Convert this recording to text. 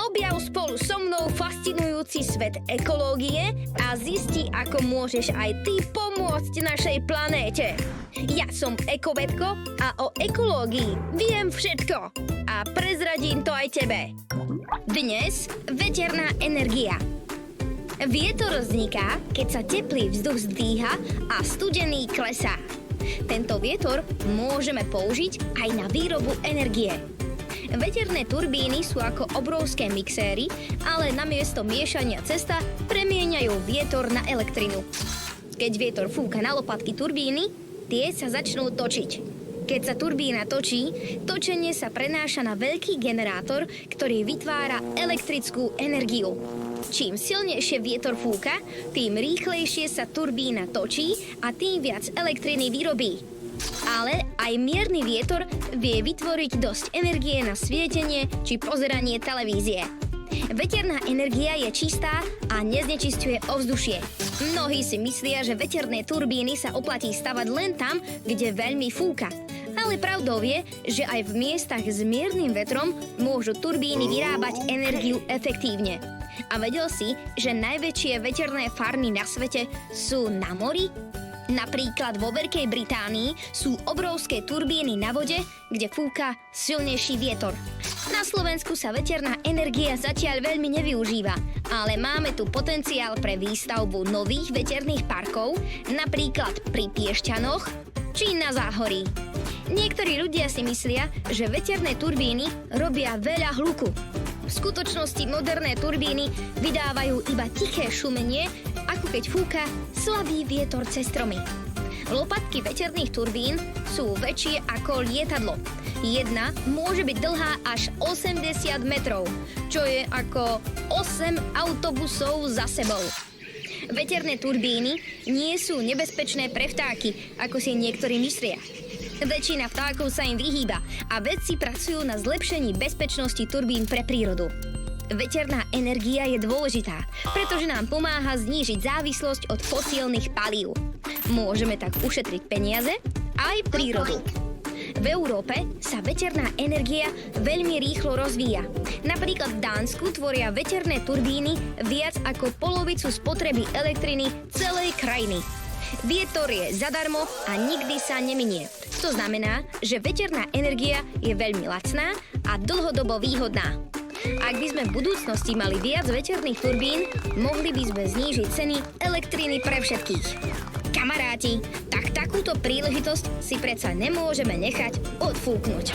Objav spolu so mnou fascinujúci svet ekológie a zisti, ako môžeš aj ty pomôcť našej planéte. Ja som ekovedko a o ekológii viem všetko a prezradím to aj tebe. Dnes veterná energia. Vietor vzniká, keď sa teplý vzduch zdvíha a studený klesá. Tento vietor môžeme použiť aj na výrobu energie. Veterné turbíny sú ako obrovské mixéry, ale namiesto miešania cesta premieňajú vietor na elektrinu. Keď vietor fúka na lopatky turbíny, tie sa začnú točiť. Keď sa turbína točí, točenie sa prenáša na veľký generátor, ktorý vytvára elektrickú energiu. Čím silnejšie vietor fúka, tým rýchlejšie sa turbína točí a tým viac elektriny vyrobí. Ale aj mierny vietor vie vytvoriť dosť energie na svietenie či pozeranie televízie. Veterná energia je čistá a neznečisťuje ovzdušie. Mnohí si myslia, že veterné turbíny sa oplatí stavať len tam, kde veľmi fúka. Ale pravdou je, že aj v miestach s miernym vetrom môžu turbíny vyrábať energiu efektívne. A vedel si, že najväčšie veterné farmy na svete sú na mori? Napríklad vo Veľkej Británii sú obrovské turbíny na vode, kde fúka silnejší vietor. Na Slovensku sa veterná energia zatiaľ veľmi nevyužíva, ale máme tu potenciál pre výstavbu nových veterných parkov, napríklad pri Piešťanoch či na Záhorí. Niektorí ľudia si myslia, že veterné turbíny robia veľa hluku. V skutočnosti moderné turbíny vydávajú iba tiché šumenie, ako keď fúka slabý vietor cez stromy. Lopatky veterných turbín sú väčšie ako lietadlo. Jedna môže byť dlhá až 80 metrov, čo je ako 8 autobusov za sebou. Veterné turbíny nie sú nebezpečné pre vtáky, ako si niektorí myslia. Väčšina vtákov sa im vyhýba a vedci pracujú na zlepšení bezpečnosti turbín pre prírodu. Veterná energia je dôležitá, pretože nám pomáha znížiť závislosť od fosílnych palív. Môžeme tak ušetriť peniaze aj prírodu. V Európe sa veterná energia veľmi rýchlo rozvíja. Napríklad v Dánsku tvoria veterné turbíny viac ako polovicu spotreby elektriny celej krajiny. Vietor je zadarmo a nikdy sa neminie. To znamená, že veterná energia je veľmi lacná a dlhodobo výhodná. Ak by sme v budúcnosti mali viac veterných turbín, mohli by sme znížiť ceny elektriny pre všetkých. Kamaráti, takúto príležitosť si predsa nemôžeme nechať odfúknuť.